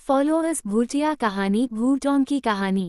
Followers Bhutia कहानी भूटोंग की कहानी।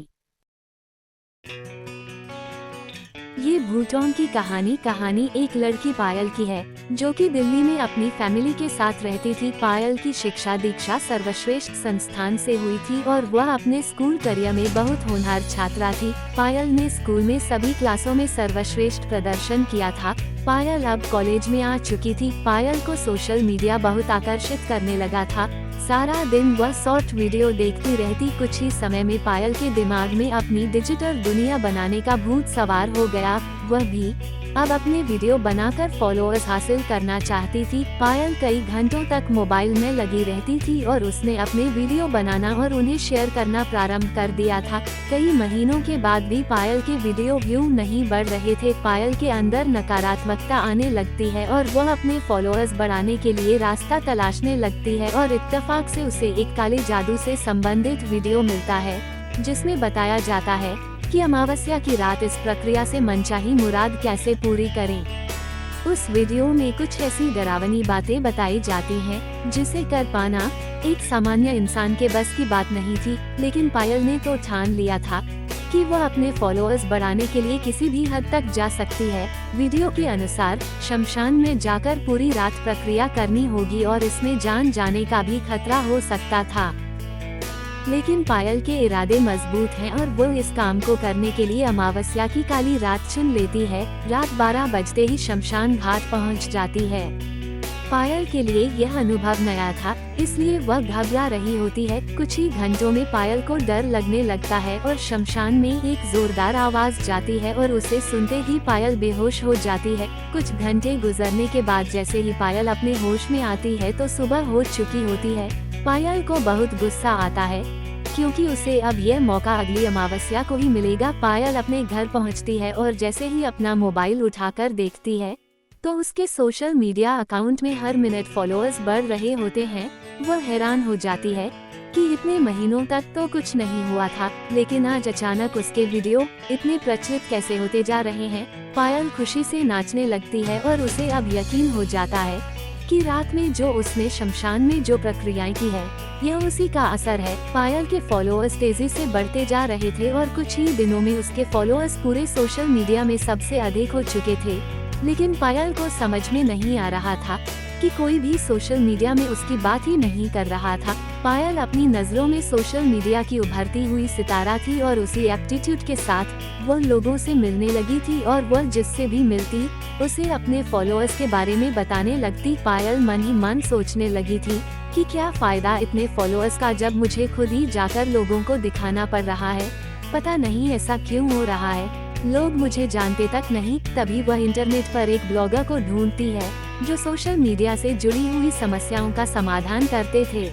ये भूटोंग की कहानी एक लड़की पायल की है जो कि दिल्ली में अपनी फैमिली के साथ रहती थी। पायल की शिक्षा दीक्षा सर्वश्रेष्ठ संस्थान से हुई थी और वह अपने स्कूल करियर में बहुत होनहार छात्रा थी। पायल ने स्कूल में सभी क्लासों में सर्वश्रेष्ठ प्रदर्शन किया था। पायल अब कॉलेज में आ चुकी थी। पायल को सोशल मीडिया बहुत आकर्षित करने लगा था। सारा दिन वह शॉर्ट वीडियो देखती रहती। कुछ ही समय में पायल के दिमाग में अपनी डिजिटल दुनिया बनाने का भूत सवार हो गया। वह भी अब अपने वीडियो बनाकर फॉलोअर्स हासिल करना चाहती थी। पायल कई घंटों तक मोबाइल में लगी रहती थी और उसने अपने वीडियो बनाना और उन्हें शेयर करना प्रारंभ कर दिया था। कई महीनों के बाद भी पायल के वीडियो व्यू नहीं बढ़ रहे थे। पायल के अंदर नकारात्मकता आने लगती है और वह अपने फॉलोअर्स बढ़ाने के लिए रास्ता तलाशने लगती है और इत्तेफाक से उसे एक काले जादू से संबंधित वीडियो मिलता है जिसमें बताया जाता है कि अमावस्या की रात इस प्रक्रिया से मनचाही मुराद कैसे पूरी करें। उस वीडियो में कुछ ऐसी डरावनी बातें बताई जाती हैं जिसे कर पाना एक सामान्य इंसान के बस की बात नहीं थी। लेकिन पायल ने तो ठान लिया था कि वह अपने फॉलोअर्स बढ़ाने के लिए किसी भी हद तक जा सकती है। वीडियो के अनुसार शमशान में जाकर पूरी रात प्रक्रिया करनी होगी और इसमें जान जाने का भी खतरा हो सकता था। लेकिन पायल के इरादे मजबूत हैं और वो इस काम को करने के लिए अमावस्या की काली रात चुन लेती है। रात 12 बजते ही शमशान घाट पहुंच जाती है। पायल के लिए यह अनुभव नया था, इसलिए वह घबरा रही होती है। कुछ ही घंटों में पायल को डर लगने लगता है और शमशान में एक जोरदार आवाज जाती है और उसे सुनते ही पायल बेहोश हो जाती है। कुछ घंटे गुजरने के बाद जैसे ही पायल अपने होश में आती है तो सुबह हो चुकी होती है। पायल को बहुत गुस्सा आता है क्योंकि उसे अब यह मौका अगली अमावस्या को ही मिलेगा। पायल अपने घर पहुंचती है और जैसे ही अपना मोबाइल उठाकर देखती है तो उसके सोशल मीडिया अकाउंट में हर मिनट फॉलोअर्स बढ़ रहे होते हैं। वह हैरान हो जाती है कि इतने महीनों तक तो कुछ नहीं हुआ था, लेकिन आज अचानक उसके वीडियो इतने प्रचलित कैसे होते जा रहे हैं। पायल खुशी से नाचने लगती है और उसे अब यकीन हो जाता है कि रात में जो उसने शमशान में जो प्रक्रियाएं की है यह उसी का असर है। पायल के फॉलोअर्स तेजी से बढ़ते जा रहे थे और कुछ ही दिनों में उसके फॉलोअर्स पूरे सोशल मीडिया में सबसे अधिक हो चुके थे। लेकिन पायल को समझ में नहीं आ रहा था कि कोई भी सोशल मीडिया में उसकी बात ही नहीं कर रहा था। पायल अपनी नजरों में सोशल मीडिया की उभरती हुई सितारा थी और उसी एप्टीट्यूड के साथ वह लोगों से मिलने लगी थी और वह जिससे भी मिलती उसे अपने फॉलोअर्स के बारे में बताने लगती। पायल मन ही मन सोचने लगी थी कि क्या फायदा इतने फॉलोअर्स का जब मुझे खुद ही जाकर लोगों को दिखाना पड़ रहा है। पता नहीं ऐसा क्यों हो रहा है, लोग मुझे जानते तक नहीं। तभी वह इंटरनेट पर एक ब्लॉगर को ढूंढती है जो सोशल मीडिया से जुड़ी हुई समस्याओं का समाधान करते थे।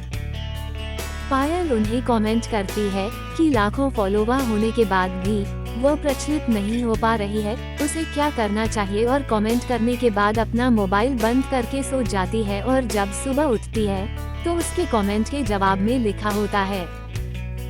पायल उन्हें कमेंट करती है कि लाखों फॉलोवर होने के बाद भी वह प्रचलित नहीं हो पा रही है, उसे क्या करना चाहिए। और कमेंट करने के बाद अपना मोबाइल बंद करके सो जाती है और जब सुबह उठती है तो उसके कमेंट के जवाब में लिखा होता है,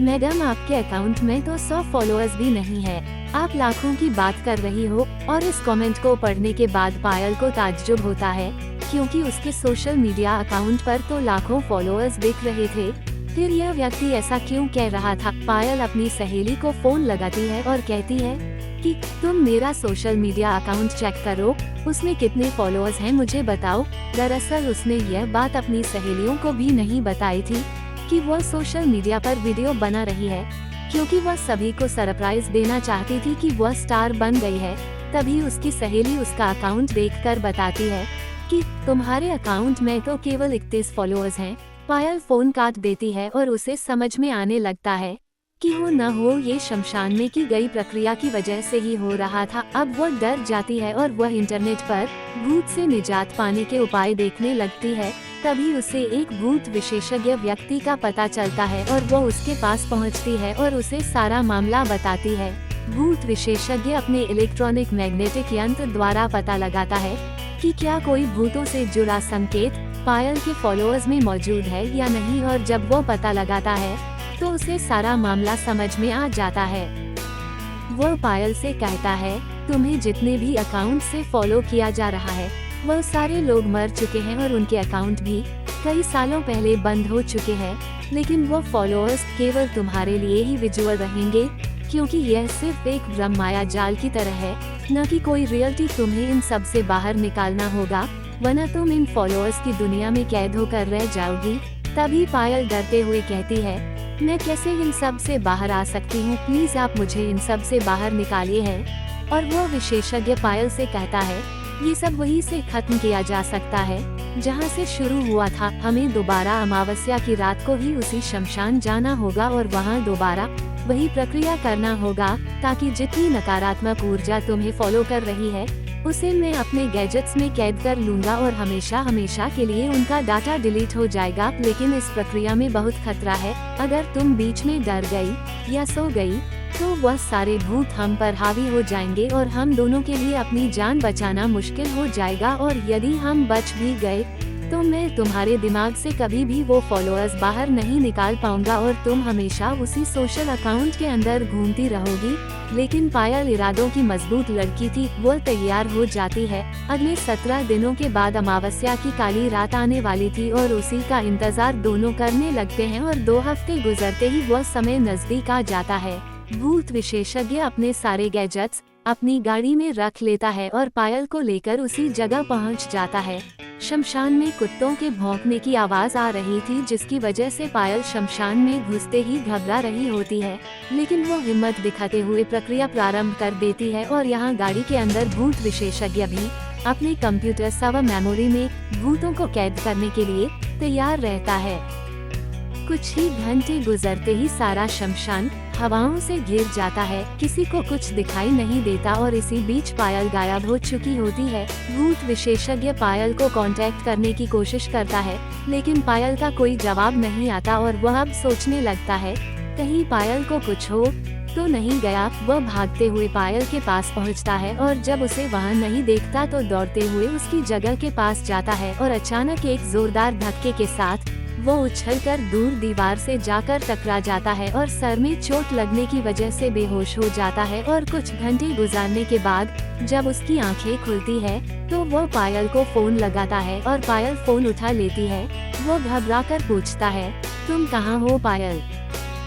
मैडम आपके अकाउंट में तो 100 फॉलोअर्स भी नहीं है, आप लाखों की बात कर रही हो। और इस कमेंट को पढ़ने के बाद पायल को ताज्जुब होता है क्योंकि उसके सोशल मीडिया अकाउंट पर तो लाखों फॉलोअर्स दिख रहे थे, फिर यह व्यक्ति ऐसा क्यों कह रहा था। पायल अपनी सहेली को फोन लगाती है और कहती है कि तुम मेरा सोशल मीडिया अकाउंट चेक करो, उसमें कितने फॉलोअर्स हैं मुझे बताओ। दरअसल उसने यह बात अपनी सहेलियों को भी नहीं बताई थी कि वह सोशल मीडिया पर वीडियो बना रही है, क्योंकि वह सभी को सरप्राइज देना चाहती थी कि वह स्टार बन गई है। तभी उसकी सहेली उसका अकाउंट देखकर बताती है कि तुम्हारे अकाउंट में तो केवल 31 फॉलोअर्स हैं। पायल फोन काट देती है और उसे समझ में आने लगता है कि हो न हो ये शमशान में की गई प्रक्रिया की वजह से ही हो रहा था। अब वह डर जाती है और वह इंटरनेट पर भूत से निजात पाने के उपाय देखने लगती है। तभी उसे एक भूत विशेषज्ञ व्यक्ति का पता चलता है और वो उसके पास पहुंचती है और उसे सारा मामला बताती है। भूत विशेषज्ञ अपने इलेक्ट्रॉनिक मैग्नेटिक यंत्र द्वारा पता लगाता है कि क्या कोई भूतों से जुड़ा संकेत पायल के फॉलोअर्स में मौजूद है या नहीं। और जब वो पता लगाता है तो उसे सारा मामला समझ में आ जाता है। वो पायल से कहता है, तुम्हें जितने भी अकाउंट से फॉलो किया जा रहा है वह सारे लोग मर चुके हैं और उनके अकाउंट भी कई सालों पहले बंद हो चुके हैं। लेकिन वो फॉलोअर्स केवल तुम्हारे लिए ही विजुअल रहेंगे, क्योंकि यह सिर्फ एक भ्रम माया जाल की तरह है, न कि कोई रियलिटी। तुम्हें इन सब से बाहर निकालना होगा, वरना तुम इन फॉलोअर्स की दुनिया में कैद होकर रह जाओगी। तभी पायल डरते हुए कहती है, मैं कैसे इन सब से बाहर आ सकती हूँ, प्लीज आप मुझे इन सब से बाहर निकालिए है। और वो विशेषज्ञ पायल से कहता है, ये सब वहीं से खत्म किया जा सकता है जहाँ से शुरू हुआ था। हमें दोबारा अमावस्या की रात को ही उसी शमशान जाना होगा और वहाँ दोबारा वही प्रक्रिया करना होगा, ताकि जितनी नकारात्मक ऊर्जा तुम्हें फॉलो कर रही है उसे मैं अपने गैजेट्स में कैद कर लूंगा और हमेशा हमेशा के लिए उनका डाटा डिलीट हो जाएगा। लेकिन इस प्रक्रिया में बहुत खतरा है, अगर तुम बीच में डर गई या सो गई तो वह सारे भूत हम पर हावी हो जाएंगे और हम दोनों के लिए अपनी जान बचाना मुश्किल हो जाएगा। और यदि हम बच भी गए तो मैं तुम्हारे दिमाग से कभी भी वो फॉलोअर्स बाहर नहीं निकाल पाऊंगा और तुम हमेशा उसी सोशल अकाउंट के अंदर घूमती रहोगी। लेकिन पायल इरादों की मजबूत लड़की थी, वो तैयार हो जाती है। अगले 17 दिनों के बाद अमावस्या की काली रात आने वाली थी और उसी का इंतजार दोनों करने लगते हैं और 2 हफ्ते गुजरते ही वह समय नजदीक आ जाता है। भूत विशेषज्ञ अपने सारे गैजेट्स अपनी गाड़ी में रख लेता है और पायल को लेकर उसी जगह पहुंच जाता है। शमशान में कुत्तों के भौंकने की आवाज आ रही थी, जिसकी वजह से पायल शमशान में घुसते ही घबरा रही होती है, लेकिन वो हिम्मत दिखाते हुए प्रक्रिया प्रारंभ कर देती है। और यहाँ गाड़ी के अंदर भूत विशेषज्ञ भी अपने कंप्यूटर सर्वर मेमोरी में भूतों को कैद करने के लिए तैयार रहता है। कुछ ही घंटे गुजरते ही सारा शमशान हवाओं से घिर जाता है, किसी को कुछ दिखाई नहीं देता और इसी बीच पायल गायब हो चुकी होती है। भूत विशेषज्ञ पायल को कांटेक्ट करने की कोशिश करता है, लेकिन पायल का कोई जवाब नहीं आता और वह अब सोचने लगता है, कहीं पायल को कुछ हो तो नहीं गया। वह भागते हुए पायल के पास पहुंचता है और जब उसे वहां नहीं देखता तो दौड़ते हुए उसकी जगह के पास जाता है और अचानक एक जोरदार धक्के के साथ वो उछलकर दूर दीवार से जाकर टकरा जाता है और सर में चोट लगने की वजह से बेहोश हो जाता है। और कुछ घंटे गुजारने के बाद जब उसकी आंखें खुलती है तो वो पायल को फोन लगाता है और पायल फोन उठा लेती है। वो घबराकर पूछता है, तुम कहाँ हो पायल?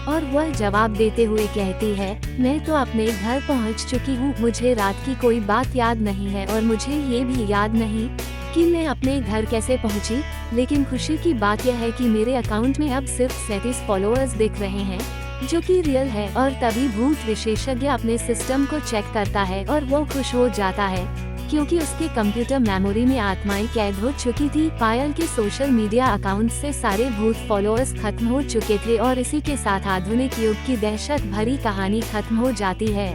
और वह जवाब देते हुए कहती है, मैं तो अपने घर पहुँच चुकी हूँ, मुझे रात की कोई बात याद नहीं है और मुझे ये भी याद नहीं कि मैं अपने घर कैसे पहुंची। लेकिन खुशी की बात यह है कि मेरे अकाउंट में अब सिर्फ 37 फॉलोअर्स दिख रहे हैं, जो कि रियल है। और तभी भूत विशेषज्ञ अपने सिस्टम को चेक करता है और वो खुश हो जाता है, क्योंकि उसके कंप्यूटर मेमोरी में आत्माएं कैद हो चुकी थी। पायल के सोशल मीडिया अकाउंट से सारे भूत फॉलोअर्स खत्म हो चुके थे और इसी के साथ आधुनिक युग की दहशत भरी कहानी खत्म हो जाती है।